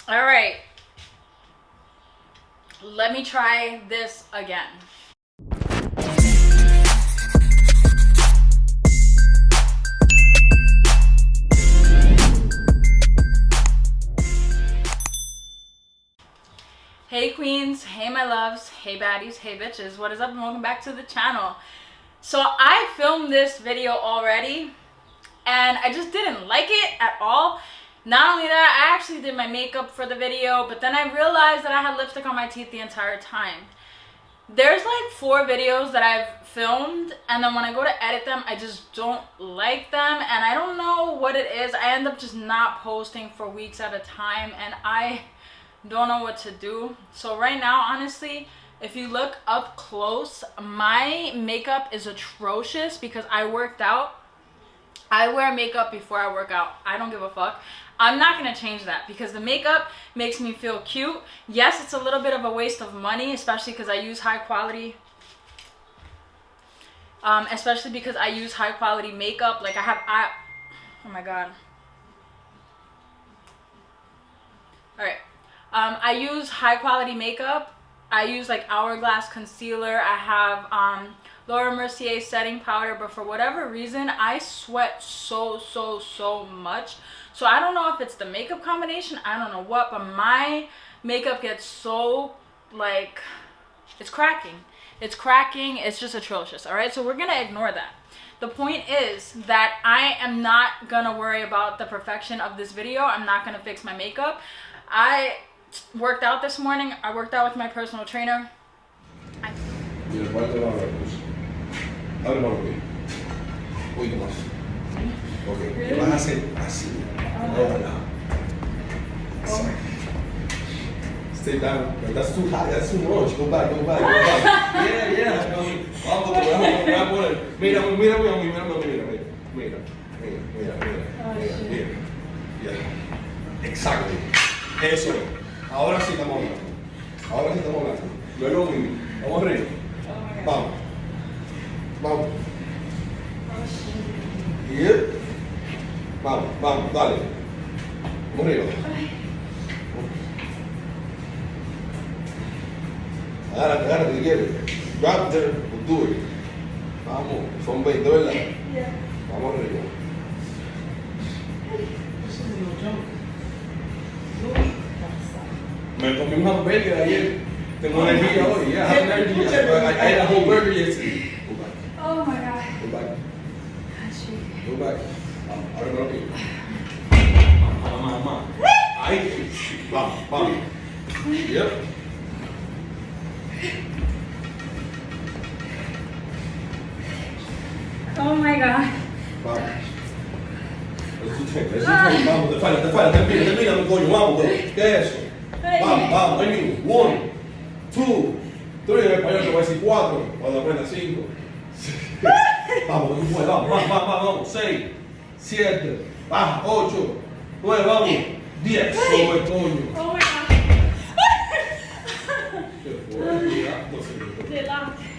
All right. Let me try this again. Hey queens, hey my loves, hey baddies, hey bitches, what is up and welcome back to the channel. So I filmed this video already and I just didn't like it at all. Not only that, I actually did my makeup for the video, but then I realized that I had lipstick on my teeth the entire time. There's like 4 videos that I've filmed, and then when I go to edit them, I just don't like them, and I don't know what it is. I end up just not posting for weeks at a time, and I don't know what to do. So right now, honestly, if you look up close, my makeup is atrocious because I worked out. I wear makeup before I work out. I don't give a fuck. I'm not gonna change that because the makeup makes me feel cute. Yes, it's a little bit of a waste of money, especially because I use high quality makeup. Like oh my god. All right. I use high quality makeup. I use like Hourglass concealer. I have Laura Mercier setting powder, but for whatever reason, I sweat so much. So I don't know if it's the makeup combination, I don't know what, but my makeup gets so, like, it's cracking. It's cracking, it's just atrocious, all right? So we're gonna ignore that. The point is that I am not gonna worry about the perfection of this video. I'm not gonna fix my makeup. I worked out this morning. I worked out with my personal trainer. Okay, lo vas a hacer así. No, no. Stay down. That's too high. That's too much. Go back. Yeah. Vamos, voy a poner. Mira. Yeah. Exactly. Eso es. Ahora sí estamos hablando. No es lo mismo. Vamos arriba. Vamos. Yep. Vamos, dale. Vamos arriba. Agárrate, si quieres. Grab there, we'll do it. Vamos, son 20, ¿verdad? Yeah. Vamos arriba. Me comí un hamburger ayer. Tengo energía hoy. Yeah, I have energy. I ate a whole burger yesterday. Go back. Oh my god. Go back. Go back. Ahora me lo pido. Mamá. Ahí. Vamos. Yep. Oh my god. Vamos. Let's do 10. Vamos, te falta. Termina, mi coño. Vamos, güey. ¿Qué es eso? Vamos. Ahí mismo. 1, 2, 3. En español te voy a decir 4. Cuando aprendas 5. Vamos, tú puedes. Vamos. 6, 7, 8, 9, vamos. 10. Sobre coño. Oh my god.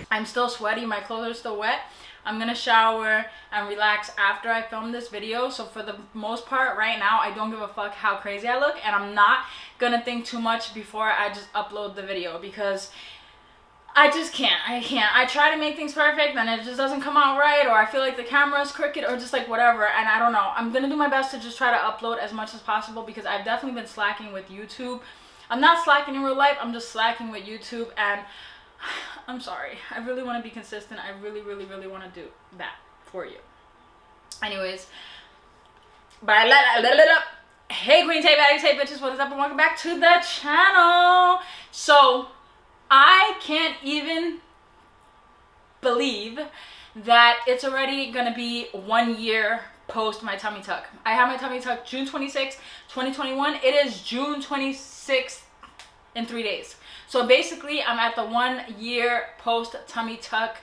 I'm still sweaty. My clothes are still wet. I'm gonna shower and relax after I film this video. So for the most part right now, I don't give a fuck how crazy I look, and I'm not gonna think too much before I just upload the video because I just can't. I try to make things perfect and it just doesn't come out right, or I feel like the camera is crooked, or just like whatever, and I don't know. I'm gonna do my best to just try to upload as much as possible because I've definitely been slacking with YouTube. I'm not slacking in real life, I'm just slacking with YouTube, and I'm sorry. I really want to be consistent. I really want to do that for you. Anyways, hey queens, hey baddies, hey bitches, what is up and welcome back to the channel. So I can't even believe that it's already gonna be 1 year post my tummy tuck. I had my tummy tuck June 26, 2021. It is June 26th in 3 days. So basically, I'm at the 1 year post tummy tuck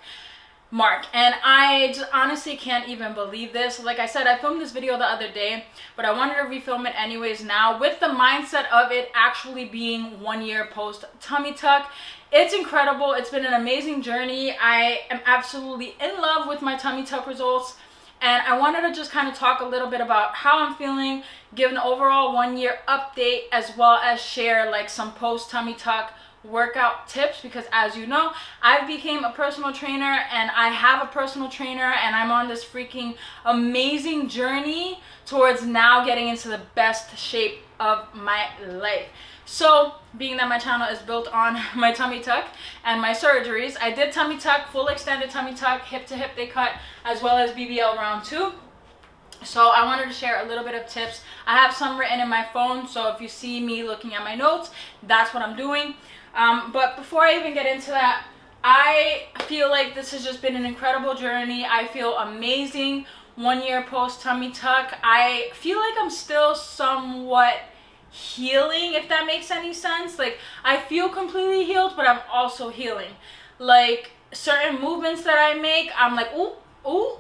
mark, and I just honestly can't even believe this. Like I said, I filmed this video the other day, but I wanted to refilm it anyways now with the mindset of it actually being 1 year post tummy tuck. It's incredible. It's been an amazing journey. I am absolutely in love with my tummy tuck results, and I wanted to just kind of talk a little bit about how I'm feeling, give an overall 1-year update, as well as share like some post tummy tuck workout tips, because as you know, I became a personal trainer and I have a personal trainer, and I'm on this freaking amazing journey towards now getting into the best shape of my life. So being that my channel is built on my tummy tuck and my surgeries, I did tummy tuck, full extended tummy tuck, hip to hip they cut, as well as BBL round 2. So I wanted to share a little bit of tips. I have some written in my phone, so if you see me looking at my notes, that's what I'm doing. But before I even get into that, I feel like this has just been an incredible journey. I feel amazing. 1 year post tummy tuck. I feel like I'm still somewhat healing, if that makes any sense. Like, I feel completely healed, but I'm also healing. Like, certain movements that I make, I'm like, ooh, ooh,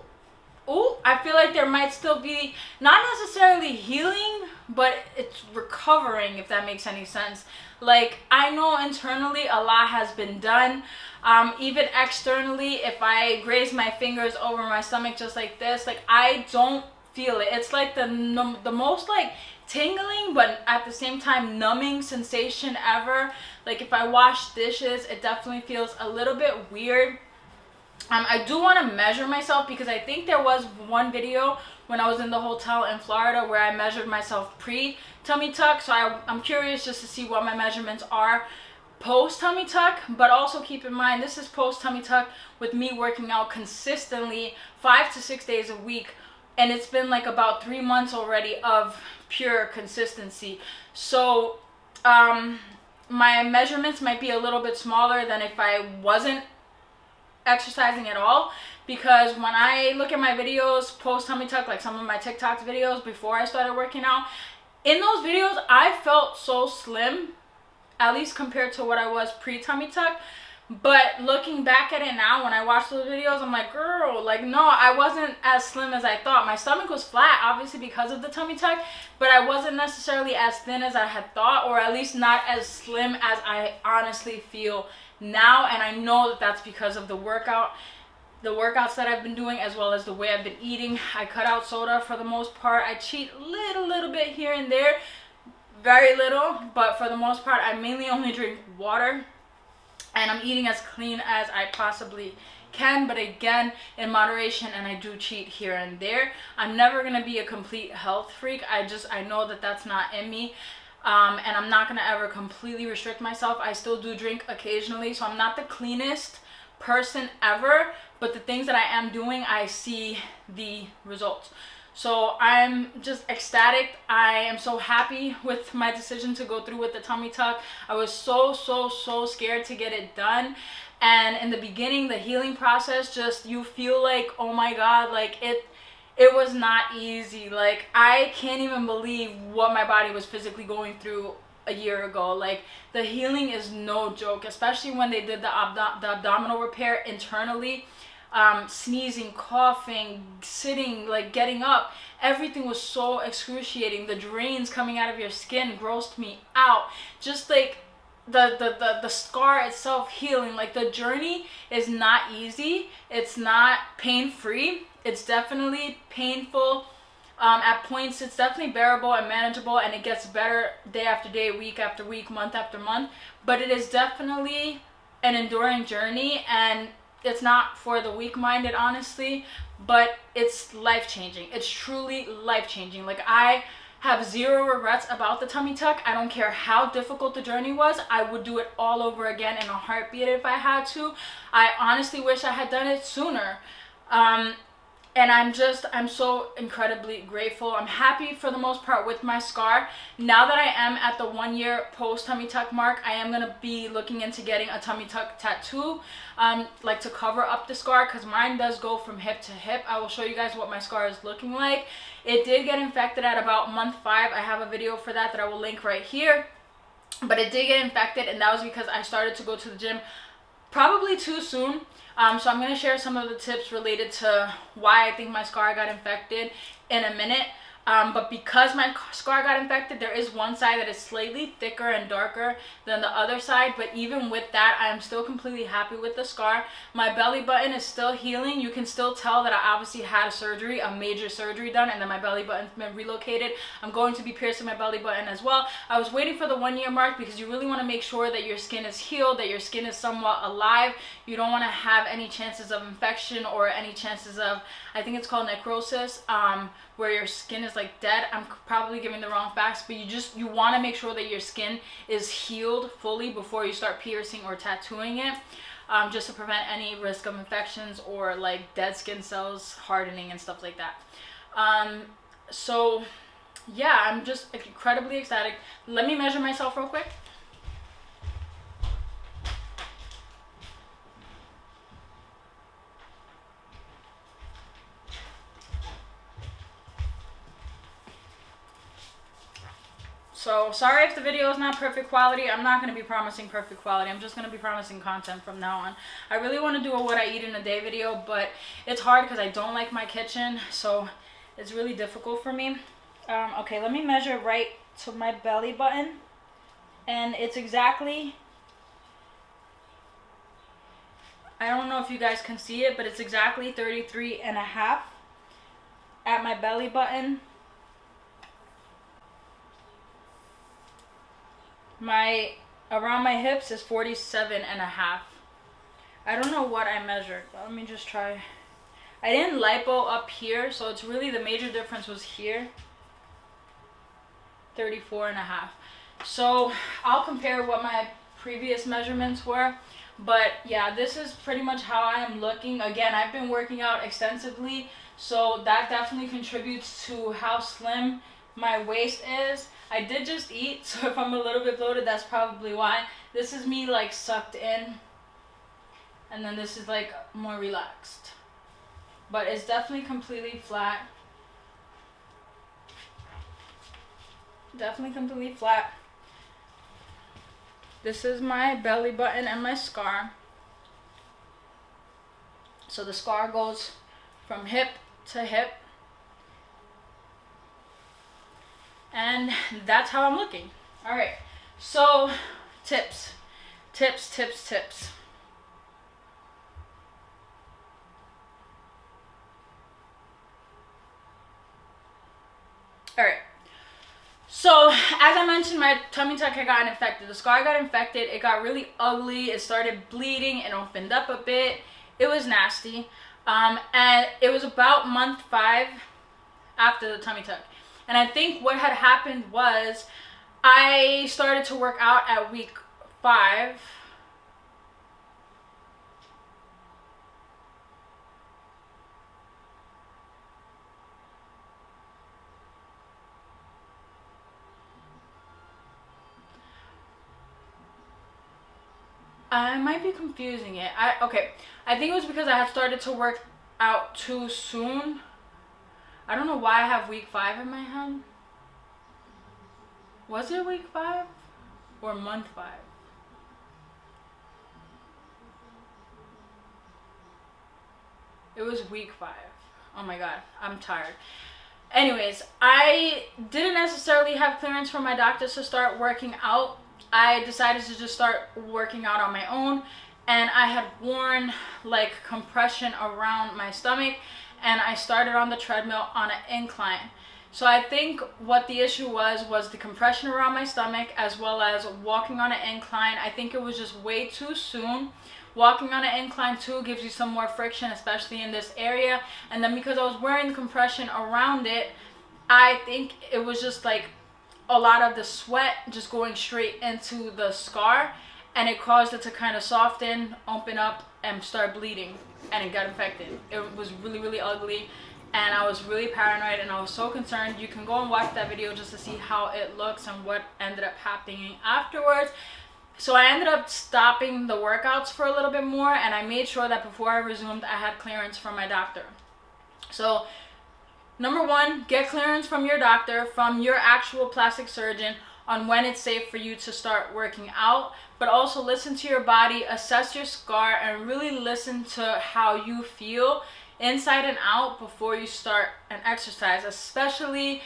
ooh. I feel like there might still be, not necessarily healing, but it's recovering, if that makes any sense. Like, I know internally a lot has been done. Even externally, if I graze my fingers over my stomach just like this, like, I don't feel it. It's like the most like tingling, but at the same time numbing sensation ever. Like, if I wash dishes, it definitely feels a little bit weird. I do want to measure myself, because I think there was one video when I was in the hotel in Florida where I measured myself pre tummy tuck. So I'm curious just to see what my measurements are post tummy tuck. But also keep in mind, this is post tummy tuck with me working out consistently 5 to 6 days a week, and it's been like about 3 months already of pure consistency. So my measurements might be a little bit smaller than if I wasn't exercising at all, because when I look at my videos post tummy tuck, like some of my TikTok videos before I started working out, in those videos I felt so slim, at least compared to what I was pre tummy tuck. But looking back at it now, when I watch those videos, I'm like, girl, like, no, I wasn't as slim as I thought. My stomach was flat, obviously, because of the tummy tuck, but I wasn't necessarily as thin as I had thought, or at least not as slim as I honestly feel now. And I know that that's because of the workouts that I've been doing, as well as the way I've been eating. I cut out soda for the most part. I cheat little bit here and there, very little, but for the most part, I mainly only drink water. And I'm eating as clean as I possibly can, but again, in moderation, and I do cheat here and there. I'm never going to be a complete health freak. I know that that's not in me. And I'm not going to ever completely restrict myself. I still do drink occasionally, so I'm not the cleanest person ever, but the things that I am doing, I see the results. So I'm just ecstatic. I am so happy with my decision to go through with the tummy tuck. I was so scared to get it done. And in the beginning, the healing process, just, you feel like, oh my God, like it was not easy. Like, I can't even believe what my body was physically going through a year ago. Like, the healing is no joke, especially when they did the abdominal repair internally. Sneezing, coughing, sitting, like getting up, everything was so excruciating. The drains coming out of your skin grossed me out. Just like the scar itself healing, like, the journey is not easy. It's not pain-free. It's definitely painful. At points, it's definitely bearable and manageable, and it gets better day after day, week after week, month after month. But it is definitely an enduring journey, and it's not for the weak-minded, honestly, but it's life-changing. It's truly life-changing. Like, I have zero regrets about the tummy tuck. I don't care how difficult the journey was. I would do it all over again in a heartbeat if I had to. I honestly wish I had done it sooner. And I'm so incredibly grateful. I'm happy for the most part with my scar. Now that I am at the 1 year post tummy tuck mark, I am gonna be looking into getting a tummy tuck tattoo, like to cover up the scar, because mine does go from hip to hip. I will show you guys what my scar is looking like. It did get infected at about month 5. I have a video for that I will link right here. But it did get infected, and that was because I started to go to the gym probably too soon. So I'm going to share some of the tips related to why I think my scar got infected in a minute. But because my scar got infected, there is one side that is slightly thicker and darker than the other side. But even with that, I am still completely happy with the scar. My belly button is still healing. You can still tell that I obviously had a surgery, a major surgery done, and then my belly button's been relocated. I'm going to be piercing my belly button as well. I was waiting for the 1 year mark because you really want to make sure that your skin is healed, that your skin is somewhat alive. You don't want to have any chances of infection or any chances of, I think it's called necrosis, where your skin is like dead. I'm probably giving the wrong facts, but you want to make sure that your skin is healed fully before you start piercing or tattooing it, just to prevent any risk of infections or like dead skin cells hardening and stuff like that. So yeah, I'm just incredibly ecstatic. Let me measure myself real quick. So sorry if the video is not perfect quality. I'm not going to be promising perfect quality. I'm just going to be promising content from now on. I really want to do a what I eat in a day video, but it's hard because I don't like my kitchen, so it's really difficult for me. Okay, let me measure right to my belly button, and it's exactly, I don't know if you guys can see it, but it's exactly 33.5 at my belly button. Around my hips is 47.5. I don't know what I measured, but let me just try. I didn't lipo up here, so it's really, the major difference was here. 34.5. So I'll compare what my previous measurements were, but yeah, this is pretty much how I am looking. Again, I've been working out extensively, so that definitely contributes to how slim my waist is. I did just eat, so if I'm a little bit bloated, that's probably why. This is me like sucked in, and then this is like more relaxed. But it's definitely completely flat. Definitely completely flat. This is my belly button and my scar. So the scar goes from hip to hip. And that's how I'm looking. All right, so tips. All right, so as I mentioned, my tummy tuck had gotten infected. The scar got infected. It got really ugly. It started bleeding. It opened up a bit. It was nasty. And it was about month 5 after the tummy tuck. And I think what had happened was I started to work out at week 5. I might be confusing it. Okay. I think it was because I had started to work out too soon. I don't know why I have week 5 in my head. Was it week 5 or month 5? It was week 5. Oh my god, I'm tired. Anyways, I didn't necessarily have clearance from my doctors to start working out. I decided to just start working out on my own, and I had worn like compression around my stomach, and I started on the treadmill on an incline. So I think what the issue was the compression around my stomach, as well as walking on an incline. I think it was just way too soon. Walking on an incline too gives you some more friction, especially in this area. And then because I was wearing the compression around it, I think it was just like a lot of the sweat just going straight into the scar, and it caused it to kind of soften, open up, and start bleeding, and it got infected. It was really, really ugly, and I was really paranoid, and I was so concerned. You can go and watch that video just to see how it looks and what ended up happening afterwards. So I ended up stopping the workouts for a little bit more, and I made sure that before I resumed, I had clearance from my doctor. So number 1, get clearance from your doctor, from your actual plastic surgeon, on when it's safe for you to start working out. But also listen to your body, assess your scar, and really listen to how you feel. inside and out before you start an exercise, especially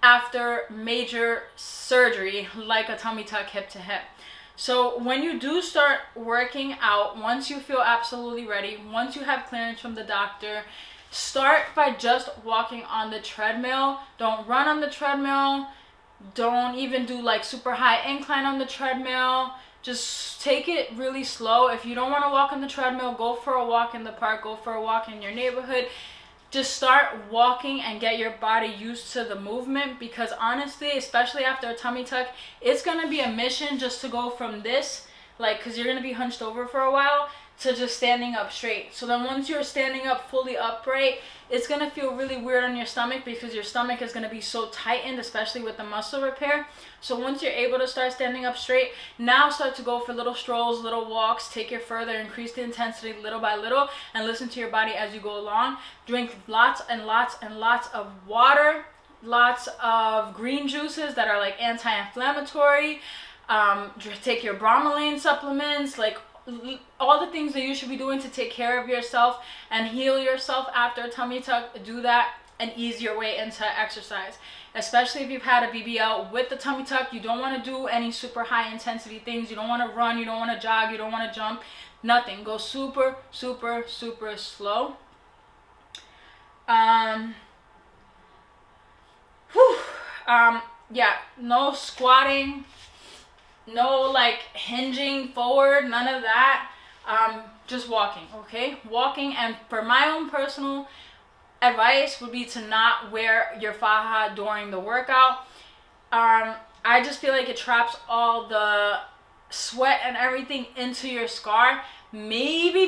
after major surgery like a tummy tuck hip to hip. So when you do start working out, once you feel absolutely ready, once you have clearance from the doctor, start by just walking on the treadmill. Don't run on the treadmill. Don't even do like super high incline on the treadmill. Just take it really slow. If you don't want to walk on the treadmill, go for a walk in the park, go for a walk in your neighborhood. Just start walking and get your body used to the movement, because honestly, especially after a tummy tuck, it's going to be a mission just to go from this, like, because you're going to be hunched over for a while, to just standing up straight. So then once you're standing up fully upright, it's going to feel really weird on your stomach because your stomach is going to be so tightened, especially with the muscle repair. So once you're able to start standing up straight, now start to go for little strolls, little walks, take it further, increase the intensity little by little, and listen to your body as you go along. Drink lots and lots and lots of water, lots of green juices that are like anti-inflammatory. Take your bromelain supplements, like all the things that you should be doing to take care of yourself and heal yourself after a tummy tuck. Do that and ease your way into exercise, especially if you've had a BBL with the tummy tuck. You don't want to do any super high intensity things. You don't want to run, you don't want to jog, you don't want to jump, nothing. Go super slow. Yeah, no squatting, no like hinging forward, none of that. Just walking, okay? Walking. And for my own personal advice would be to not wear your faja during the workout. I just feel like it traps all the sweat and everything into your scar. Maybe,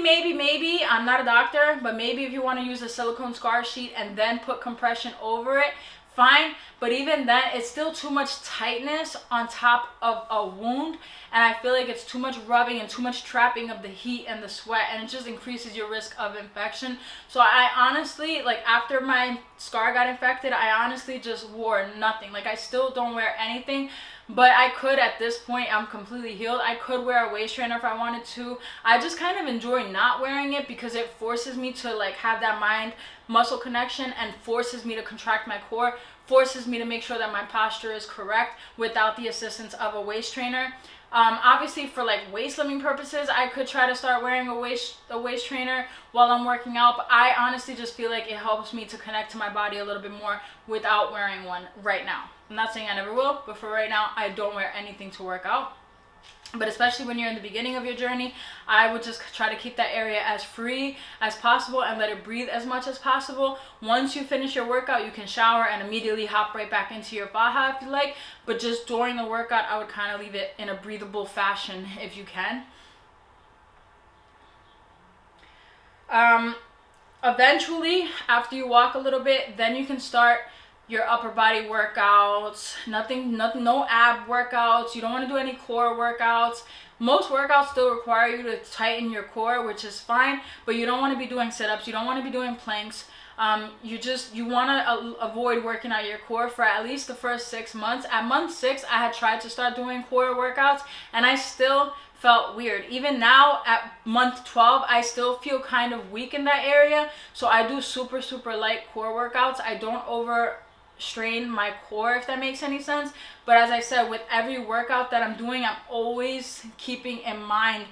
I'm not a doctor, but maybe if you want to use a silicone scar sheet and then put compression over it, fine. But even then, it's still too much tightness on top of a wound, and I feel like it's too much rubbing and too much trapping of the heat and the sweat, and it just increases your risk of infection. So I honestly, like, after my scar got infected, I honestly just wore nothing. Like, I still don't wear anything, but I could, at this point, I'm completely healed, I could wear a waist trainer if I wanted to. I just kind of enjoy not wearing it because it forces me to like have that mind muscle connection and forces me to contract my core, forces me to make sure that my posture is correct without the assistance of a waist trainer. Obviously for like waist lifting purposes, I could try to start wearing a waist trainer while I'm working out, but I honestly just feel like it helps me to connect to my body a little bit more without wearing one right now. I'm not saying I never will, but for right now, I don't wear anything to work out. But especially when you're in the beginning of your journey, I would just try to keep that area as free as possible and let it breathe as much as possible. Once you finish your workout, you can shower and immediately hop right back into your faja if you like. But just during the workout, I would kind of leave it in a breathable fashion if you can. Eventually, after you walk a little bit, then you can start your upper body workouts. No ab workouts. You don't want to do any core workouts. Most workouts still require you to tighten your core, which is fine, but you don't want to be doing sit-ups. You don't want to be doing planks. You want to avoid working out your core for at least the first 6 months. At month 6, I had tried to start doing core workouts, and I still felt weird. Even now at month 12, I still feel kind of weak in that area. So I do super light core workouts. I don't overstrain my core, if that makes any sense. But as I said, with every workout that I'm doing, I'm always keeping in mind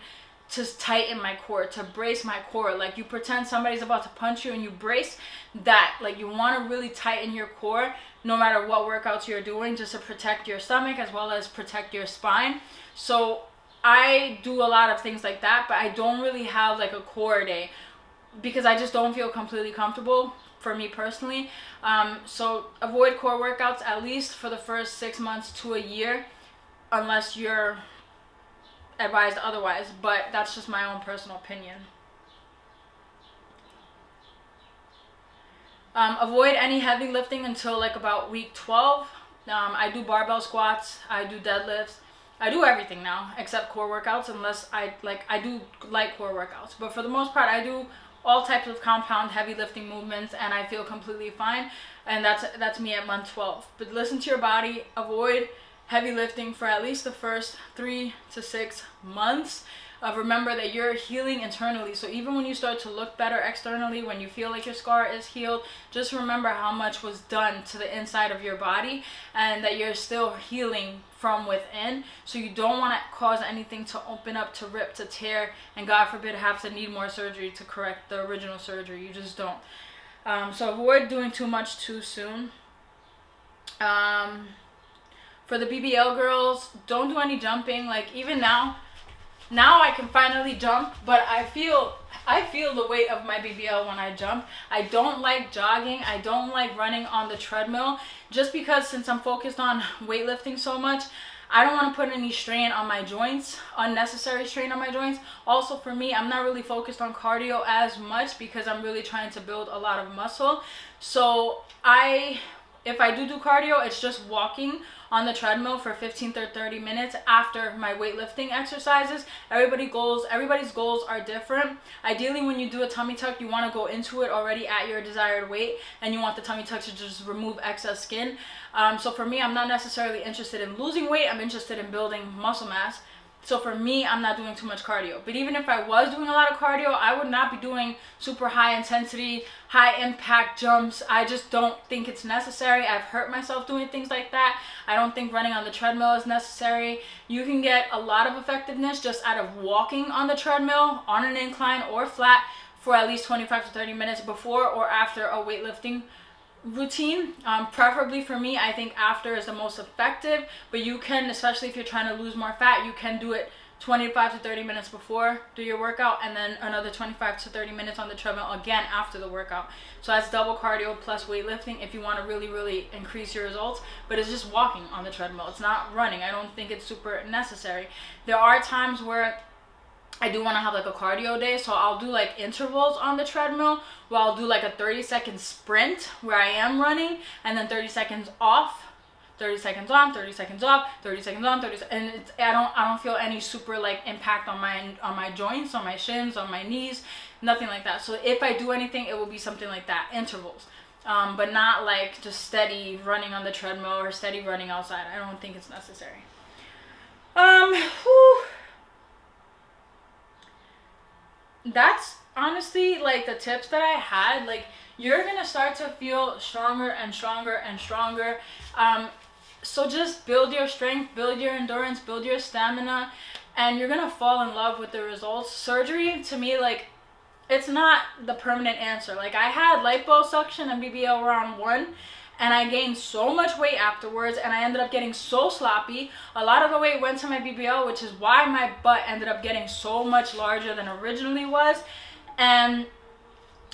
to tighten my core, to brace my core. Like, you pretend somebody's about to punch you and you brace that. Like, you want to really tighten your core no matter what workouts you're doing, just to protect your stomach as well as protect your spine. So I do a lot of things like that, but I don't really have like a core day because I just don't feel completely comfortable, for me personally. So avoid core workouts at least for the first 6 months to a year, unless you're advised otherwise, but that's just my own personal opinion. Avoid any heavy lifting until like about week 12. I do barbell squats, I do deadlifts, I do everything now except core workouts, unless I do light core workouts. But for the most part, I do all types of compound heavy lifting movements, and I feel completely fine. And that's me at month 12. But listen to your body. Avoid heavy lifting for at least the first 3 to 6 months. remember that you're healing internally. So even when you start to look better externally, when you feel like your scar is healed, just remember how much was done to the inside of your body, and that you're still healing from within. So you don't want to cause anything to open up, to rip, to tear, and God forbid have to need more surgery to correct the original surgery. You just don't. So avoid doing too much too soon. For the BBL girls, don't do any jumping. Like even now I can finally jump, but I feel the weight of my BBL when I jump. I don't like jogging. I don't like running on the treadmill, just because since I'm focused on weightlifting so much, I don't want to put any strain on my joints, unnecessary strain on my joints. Also for me, I'm not really focused on cardio as much because I'm really trying to build a lot of muscle. So if I do cardio, it's just walking on the treadmill for 15 to 30 minutes after my weightlifting exercises. Everybody's goals are different. Ideally, when you do a tummy tuck, you want to go into it already at your desired weight, and you want the tummy tuck to just remove excess skin. So for me, I'm not necessarily interested in losing weight. I'm interested in building muscle mass. So for me, I'm not doing too much cardio. But even if I was doing a lot of cardio, I would not be doing super high intensity, high impact jumps. I just don't think it's necessary. I've hurt myself doing things like that. I don't think running on the treadmill is necessary. You can get a lot of effectiveness just out of walking on the treadmill, on an incline or flat, for at least 25 to 30 minutes before or after a weightlifting routine. Preferably for me, I think after is the most effective, but you can, especially if you're trying to lose more fat, you can do it 25 to 30 minutes before, do your workout, and then another 25 to 30 minutes on the treadmill again after the workout. So that's double cardio plus weightlifting if you want to really increase your results. But it's just walking on the treadmill. It's not running. I don't think it's super necessary. There are times where I do want to have like a cardio day, so I'll do like intervals on the treadmill where I'll do like a 30-second sprint where I am running, and then 30 seconds off, 30 seconds on, 30 seconds off, 30 seconds on, 30 and I don't feel any super like impact on my joints, on my shins, on my knees, nothing like that. So if I do anything, it will be something like that, intervals, but not like just steady running on the treadmill or steady running outside. I don't think it's necessary. That's honestly like the tips that I had. Like, you're gonna start to feel stronger and stronger and stronger. So just build your strength, build your endurance, build your stamina, and you're gonna fall in love with the results. Surgery, to me, like, it's not the permanent answer. Like, I had liposuction and BBL round 1, and I gained so much weight afterwards, and I ended up getting so sloppy. A lot of the weight went to my BBL, which is why my butt ended up getting so much larger than originally was. And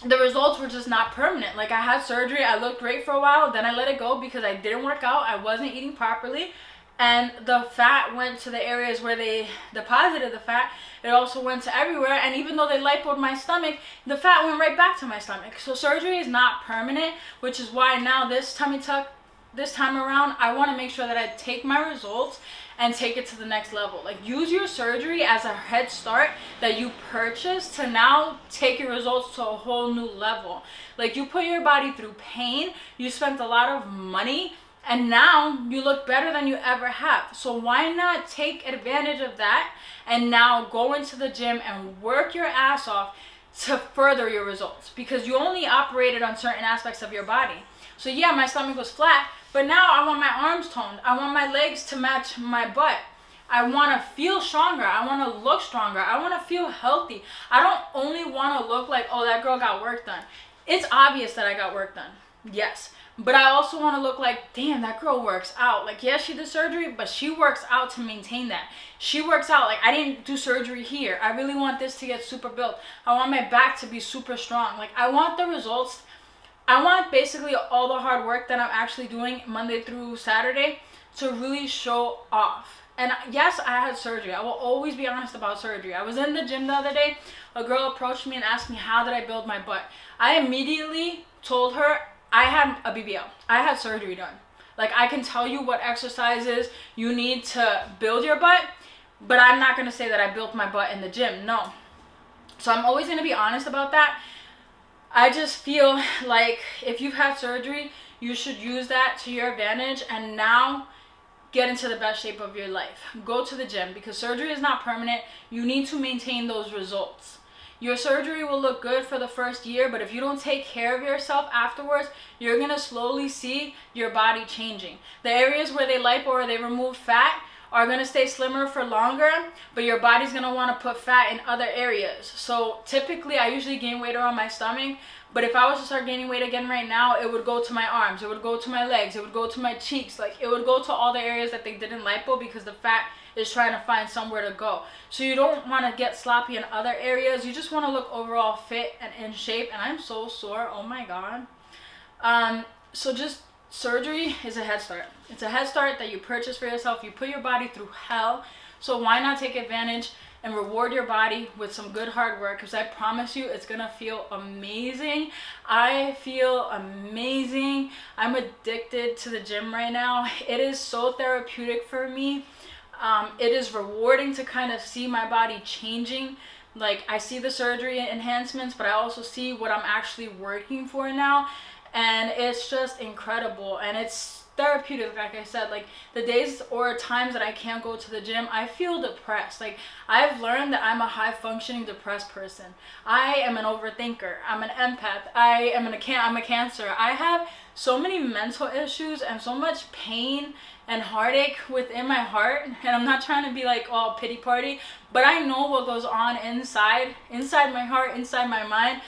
the results were just not permanent. Like, I had surgery, I looked great for a while, then I let it go because I didn't work out, I wasn't eating properly, and the fat went to the areas where they deposited the fat. It also went to everywhere, and even though they lipoed my stomach, the fat went right back to my stomach. So surgery is not permanent, which is why now this tummy tuck, this time around, I want to make sure that I take my results and take it to the next level. Like, use your surgery as a head start that you purchased to now take your results to a whole new level. Like, you put your body through pain, you spent a lot of money, and now you look better than you ever have. So why not take advantage of that and now go into the gym and work your ass off to further your results? Because you only operated on certain aspects of your body. So yeah, my stomach was flat, but now I want my arms toned. I want my legs to match my butt. I want to feel stronger. I want to look stronger. I want to feel healthy. I don't only want to look like, oh, that girl got work done. It's obvious that I got work done. Yes. But I also want to look like, damn, that girl works out. Like, yes, she did surgery, but she works out to maintain that. She works out. Like, I didn't do surgery here. I really want this to get super built. I want my back to be super strong. Like, I want the results. I want basically all the hard work that I'm actually doing Monday through Saturday to really show off. And yes, I had surgery. I will always be honest about surgery. I was in the gym the other day. A girl approached me and asked me, how did I build my butt? I immediately told her, I had a BBL. I had surgery done. Like, I can tell you what exercises you need to build your butt, but I'm not going to say that I built my butt in the gym. No. So I'm always going to be honest about that. I just feel like if you've had surgery, you should use that to your advantage and now get into the best shape of your life. Go to the gym, because surgery is not permanent. You need to maintain those results. Your surgery will look good for the first year, but if you don't take care of yourself afterwards, you're gonna slowly see your body changing. The areas where they lipo or they remove fat are gonna stay slimmer for longer, but your body's gonna wanna put fat in other areas. So typically I usually gain weight around my stomach, but if I was to start gaining weight again right now, it would go to my arms, it would go to my legs, it would go to my cheeks, like it would go to all the areas that they didn't lipo, because the fat is trying to find somewhere to go. So you don't want to get sloppy in other areas. You just want to look overall fit and in shape. And I'm so sore, oh my god. So just surgery is a head start. It's a head start that you purchase for yourself. You put your body through hell, so why not take advantage and reward your body with some good hard work? Because I promise you, it's gonna feel amazing. I feel amazing. I'm addicted to the gym right now. It is so therapeutic for me. It is rewarding to kind of see my body changing. Like, I see the surgery enhancements, but I also see what I'm actually working for now, and it's just incredible. And it's therapeutic, like I said. Like, the days or times that I can't go to the gym, I feel depressed. Like, I've learned that I'm a high functioning depressed person. I am an overthinker. I'm an empath. I'm a cancer. I have so many mental issues and so much pain and heartache within my heart, and I'm not trying to be like all pity party, but I know what goes on inside my heart, inside my mind.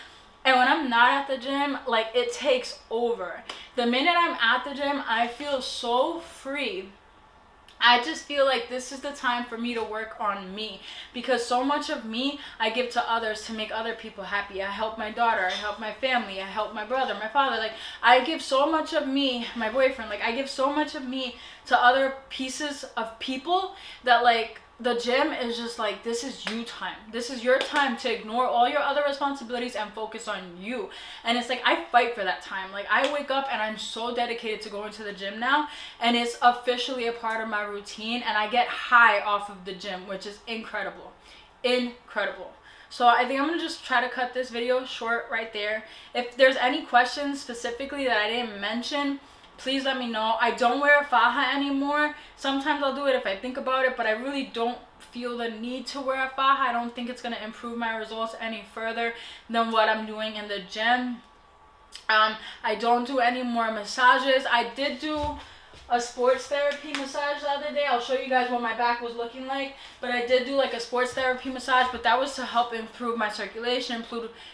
And when I'm not at the gym, like, it takes over. The minute I'm at the gym, I feel so free. I just feel like this is the time for me to work on me, because so much of me I give to others to make other people happy. I help my daughter, I help my family, I help my brother, my father. Like, I give so much of me, my boyfriend, like, I give so much of me to other pieces of people that, like, the gym is just like, this is you time. This is your time to ignore all your other responsibilities and focus on you. And it's like, I fight for that time. Like, I wake up and I'm so dedicated to going to the gym now, and it's officially a part of my routine, and I get high off of the gym, which is incredible. So I think I'm gonna just try to cut this video short right there. If there's any questions specifically that I didn't mention, please let me know. I don't wear a faja anymore. Sometimes I'll do it if I think about it, but I really don't feel the need to wear a faja. I don't think it's going to improve my results any further than what I'm doing in the gym. I don't do any more massages. I did do a sports therapy massage the other day. I'll show you guys what my back was looking like, but I did do like a sports therapy massage, but that was to help improve my circulation,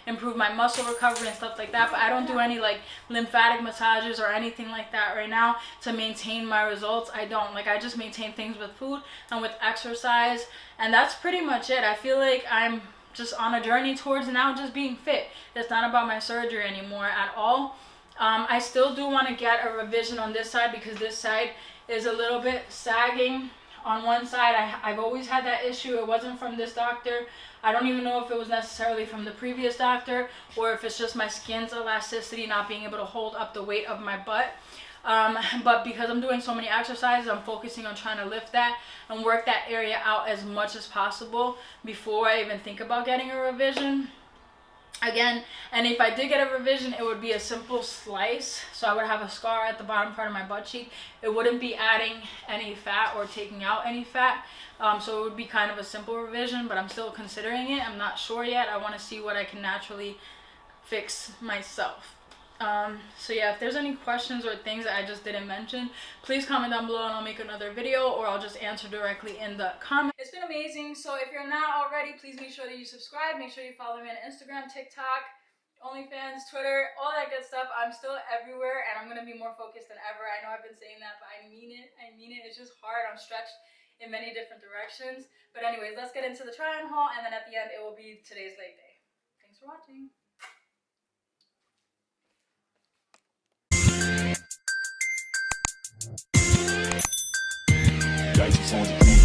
improve my muscle recovery and stuff like that. But I don't do any like lymphatic massages or anything like that right now to maintain my results. I don't. Like, I just maintain things with food and with exercise, and that's pretty much it. I feel like I'm just on a journey towards now just being fit. It's not about my surgery anymore at all. I still do want to get a revision on this side, because this side is a little bit sagging on one side. I've always had that issue. It wasn't from this doctor. I don't even know if it was necessarily from the previous doctor, or if it's just my skin's elasticity not being able to hold up the weight of my butt. But because I'm doing so many exercises, I'm focusing on trying to lift that and work that area out as much as possible before I even think about getting a revision again. And if I did get a revision, it would be a simple slice, so I would have a scar at the bottom part of my butt cheek. It wouldn't be adding any fat or taking out any fat, so it would be kind of a simple revision, but I'm still considering it. I'm not sure yet. I want to see what I can naturally fix myself. So yeah, if there's any questions or things that I just didn't mention, please comment down below and I'll make another video, or I'll just answer directly in the comments. It's been amazing. So if you're not already, please make sure that you subscribe. Make sure you follow me on Instagram, TikTok, OnlyFans, Twitter, all that good stuff. I'm still everywhere, and I'm going to be more focused than ever. I know I've been saying that, but I mean it. It's just hard. I'm stretched in many different directions. But anyways, let's get into the try-on haul, and then at the end, it will be today's leg day. Thanks for watching. Dicey songs.